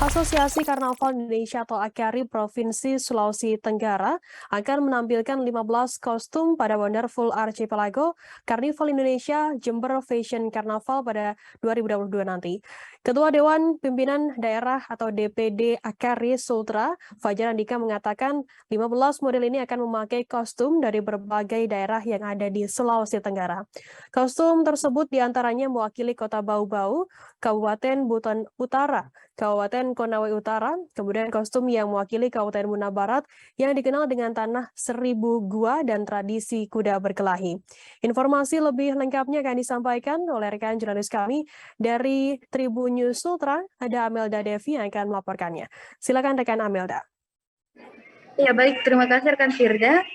Asosiasi Karnaval Indonesia atau AKARI Provinsi Sulawesi Tenggara akan menampilkan 15 kostum pada Wonderful Archipelago Karnival Indonesia Jember Fashion Carnaval pada 2022 nanti. Ketua Dewan Pimpinan Daerah atau DPD AKARI Sultra, Fajar Andika mengatakan 15 model ini akan memakai kostum dari berbagai daerah yang ada di Sulawesi Tenggara. Kostum tersebut diantaranya mewakili Kota Bau-Bau, Kabupaten Buton Utara, Kabupaten Konawe Utara, kemudian kostum yang mewakili Kabupaten Muna Barat yang dikenal dengan Tanah Seribu Gua dan tradisi kuda berkelahi. Informasi lebih lengkapnya akan disampaikan oleh rekan jurnalis kami dari Tribun News Sultra, ada Amelda Devi yang akan melaporkannya. Silakan rekan Amelda. Ya baik, terima kasih rekan Firda.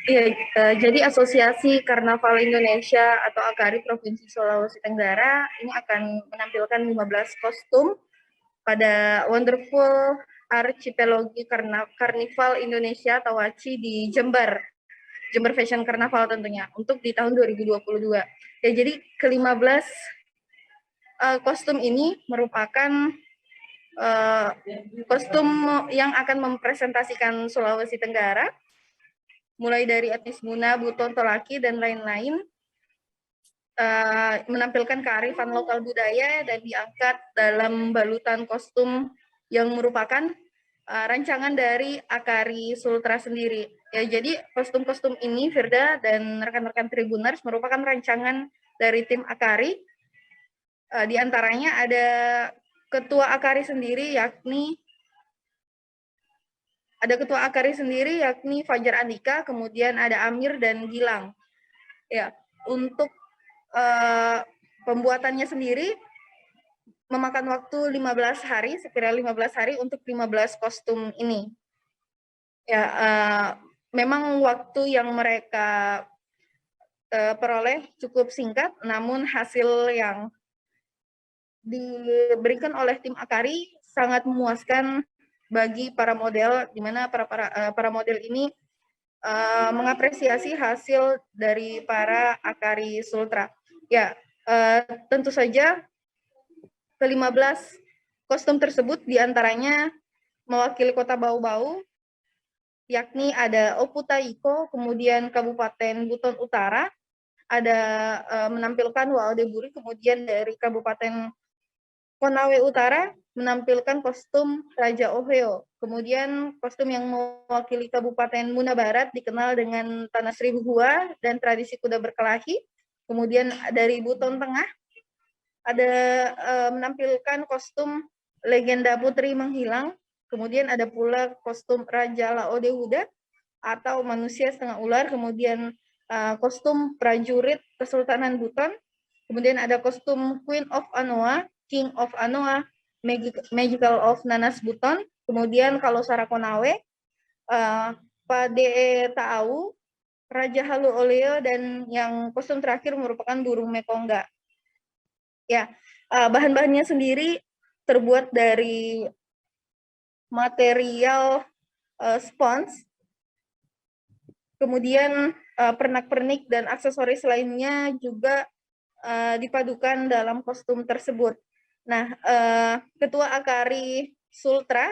Ya, jadi Asosiasi Karnaval Indonesia atau AKARI Provinsi Sulawesi Tenggara ini akan menampilkan 15 kostum pada Wonderful Archipelago Karnival Indonesia atau WACI di Jember Fashion Carnaval tentunya untuk di tahun 2022. Ya, jadi ke-15 kostum ini merupakan kostum yang akan mempresentasikan Sulawesi Tenggara, mulai dari etnis Muna, Buton, Tolaki, dan lain-lain, menampilkan kearifan lokal budaya dan diangkat dalam balutan kostum yang merupakan rancangan dari AKARI Sultra sendiri. Ya, jadi kostum-kostum ini, Firda dan rekan-rekan Tribuners, merupakan rancangan dari tim AKARI. Di antaranya ada Ketua AKARI sendiri, yakni Fajar Andika, kemudian ada Amir dan Gilang. Ya, untuk pembuatannya sendiri memakan waktu 15 hari, sekira 15 hari untuk 15 kostum ini. Ya, memang waktu yang mereka peroleh cukup singkat, namun hasil yang diberikan oleh tim AKARI sangat memuaskan bagi para model, di mana para model ini mengapresiasi hasil dari para AKARI Sultra. Ya, tentu saja ke-15 kostum tersebut diantaranya mewakili Kota Bau-Bau, yakni ada Oputaiko, kemudian Kabupaten Buton Utara, ada menampilkan Waodeburi, kemudian dari Kabupaten Konawe Utara menampilkan kostum Raja Oheo. Kemudian kostum yang mewakili Kabupaten Muna Barat dikenal dengan Tanah Seribu Gua dan tradisi kuda berkelahi. Kemudian dari Buton Tengah ada menampilkan kostum Legenda Putri Menghilang. Kemudian ada pula kostum Raja Laodewuda atau manusia setengah ular. Kemudian kostum prajurit Kesultanan Buton. Kemudian ada kostum Queen of Anoa, King of Anoa, Magical of Nanas Buton. Kemudian kalau Sara Konawe, Pade Taau, Raja Halu Oleo, dan yang kostum terakhir merupakan burung Mekongga. Ya, bahan-bahannya sendiri terbuat dari material spons, kemudian pernak-pernik dan aksesoris lainnya juga dipadukan dalam kostum tersebut. Nah, Ketua AKARI Sultra,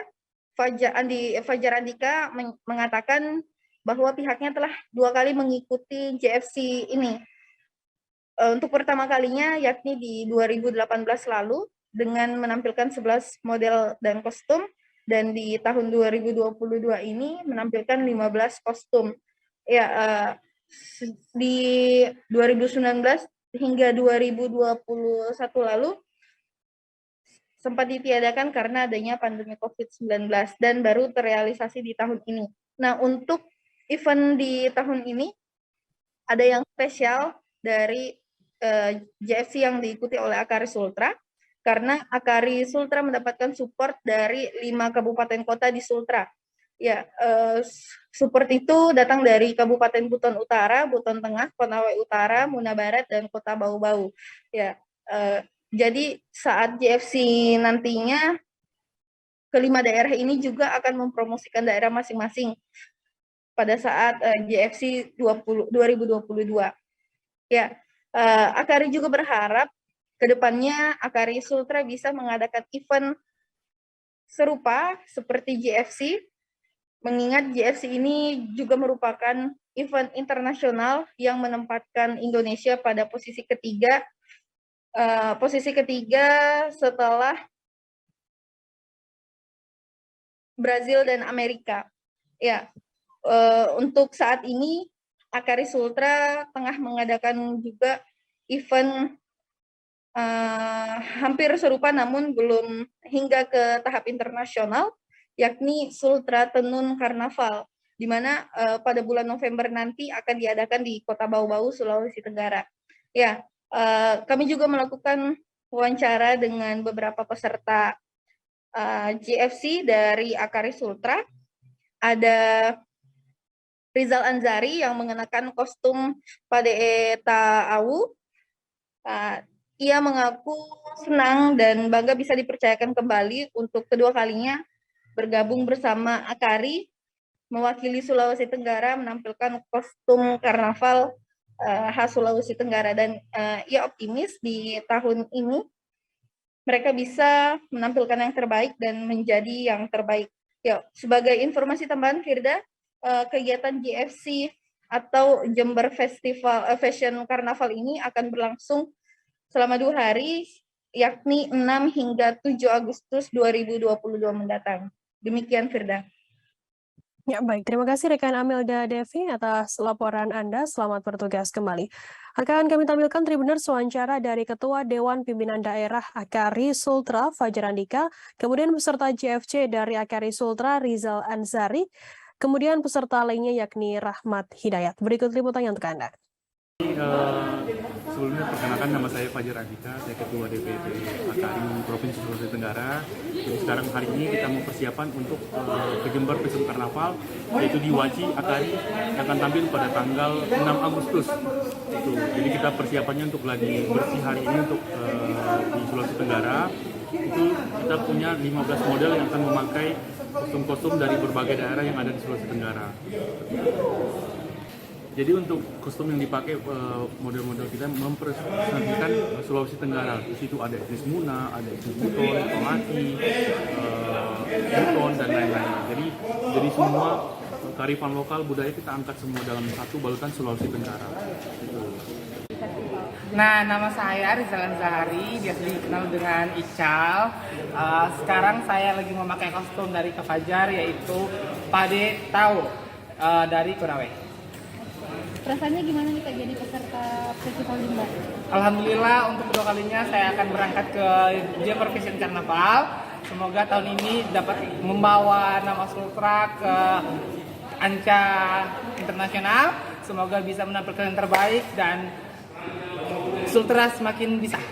Fajar Andika mengatakan bahwa pihaknya telah 2 kali mengikuti JFC ini. Untuk pertama kalinya yakni di 2018 lalu dengan menampilkan 11 model dan kostum, dan di tahun 2022 ini menampilkan 15 kostum. Ya, di 2019 hingga 2021 lalu sempat ditiadakan karena adanya pandemi COVID-19 dan baru terrealisasi di tahun ini. Nah, untuk event di tahun ini ada yang spesial dari JFC yang diikuti oleh AKARI Sultra, karena AKARI Sultra mendapatkan support dari 5 kabupaten kota di Sultra. Ya, support itu datang dari Kabupaten Buton Utara, Buton Tengah, Konawe Utara, Muna Barat, dan Kota Bau-Bau. Ya, jadi saat JFC nantinya ke-5 daerah ini juga akan mempromosikan daerah masing-masing pada saat JFC 2022. Ya, AKARI juga berharap ke depannya AKARI Sultra bisa mengadakan event serupa seperti GFC, mengingat GFC ini juga merupakan event internasional yang menempatkan Indonesia pada posisi ketiga setelah Brazil dan Amerika. Ya, untuk saat ini Akari Sultra tengah mengadakan juga event hampir serupa namun belum hingga ke tahap internasional, yakni Sultra Tenun Karnaval, di mana pada bulan November nanti akan diadakan di Kota Bau-Bau, Sulawesi Tenggara. Ya, kami juga melakukan wawancara dengan beberapa peserta GFC dari Akari Sultra. Ada Rizal Anzari yang mengenakan kostum Padeeta Awu. Ia mengaku senang dan bangga bisa dipercayakan kembali untuk kedua kalinya bergabung bersama Akari, mewakili Sulawesi Tenggara menampilkan kostum karnaval khas Sulawesi Tenggara, dan ia optimis di tahun ini mereka bisa menampilkan yang terbaik dan menjadi yang terbaik. Ya, sebagai informasi tambahan Firda, kegiatan GFC atau Jember Festival Fashion Carnaval ini akan berlangsung selama 2 hari, yakni 6 hingga 7 Agustus 2022 mendatang. Demikian Firda. Ya, baik. Terima kasih rekan Amelda Devi atas laporan Anda. Selamat bertugas kembali. Akan kami tampilkan Tribuners wawancara dari Ketua Dewan Pimpinan Daerah Akari Sultra, Fajar Andika, kemudian peserta GFC dari Akari Sultra, Rizal Anzari, kemudian peserta lainnya yakni Rahmat Hidayat. Berikut liputannya untuk Anda. Sebelumnya perkenalkan, nama saya Fajar Andika, saya Ketua DPD Akari Provinsi Sulawesi Tenggara. Jadi sekarang hari ini kita mau persiapan untuk ke Jember Fashion Carnaval, yaitu di Waci Akari yang akan tampil pada tanggal 6 Agustus. Jadi kita persiapannya untuk lagi bersih hari ini untuk di Sulawesi Tenggara. Itu kita punya 15 model yang akan memakai kostum-kostum dari berbagai daerah yang ada di Sulawesi Tenggara. Jadi untuk kostum yang dipakai model-model kita mempresentasikan Sulawesi Tenggara. Di situ ada etnis Muna, ada etnis Buton, Tomati, Buton dan lain-lain. Jadi semua kearifan lokal budaya kita angkat semua dalam satu balutan Sulawesi Tenggara. Nah, nama saya Rizal Anzari, biasa dikenal dengan Ical. Sekarang saya lagi memakai kostum dari Kak Fajar, yaitu Padeeta Awu dari Konawe. Perasaannya gimana nih Kak jadi peserta Festival Jember? Alhamdulillah untuk kedua kalinya saya akan berangkat ke Jember Fashion Carnaval. Semoga tahun ini dapat membawa nama Sultra ke Anca Internasional. Semoga bisa menampilkan yang terbaik dan Sultra semakin bisa.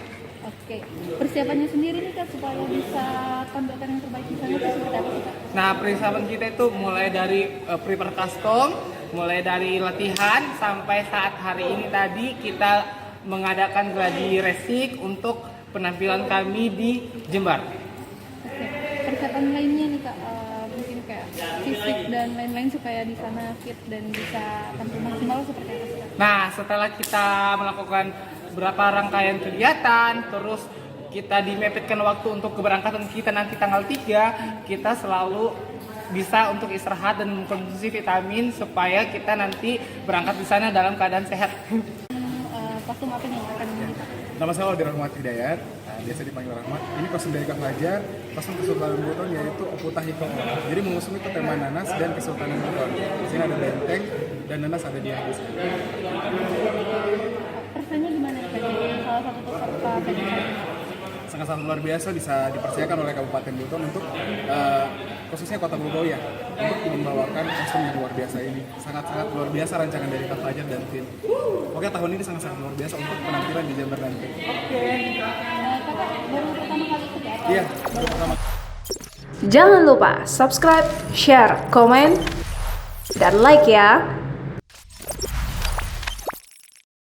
Oke, persiapannya sendiri nih Kak supaya bisa tampilkan yang terbaik di sana itu seperti apa sih Kak? Nah, persiapan kita itu mulai dari prepare custom, mulai dari latihan sampai saat hari ini tadi kita mengadakan gladi resik untuk penampilan kami di Jember. Oke, persiapan lainnya nih Kak, mungkin kayak fisik dan lain-lain supaya di sana fit dan bisa tampil maksimal seperti apa sih Kak? Nah, setelah kita melakukan beberapa rangkaian kegiatan, terus kita dimepetkan waktu untuk keberangkatan kita nanti tanggal 3, kita selalu bisa untuk istirahat dan mengkonsumsi vitamin supaya kita nanti berangkat di sana dalam keadaan sehat. Kostum apa nih yang akan dipakai? Nama saya Odi Rahmat Hidayat, biasa dipanggil Rahmat. Ini kostum dari Kak Fajar, kostum Kesultanan Buton yaitu Oputa Hiko. Jadi mengusung itu tema nanas dan Kesultanan Buton. Di sini ada benteng dan nanas ada di atas. Rasanya gimana nih Kak jadi salah satu peserta festival? Sangat-sangat luar biasa bisa dipersiapkan oleh Kabupaten Buton untuk khususnya Kota Bau-Bau ya, untuk membawakan kostum yang luar biasa ini. Sangat-sangat luar biasa rancangan dari Kak Fajar dan tim. Pokoknya tahun ini sangat-sangat luar biasa untuk penampilan di Jember nanti. Kakak baru pertama kali ikut ya? Iya, baru pertama. Jangan lupa subscribe, share, komen, dan like ya.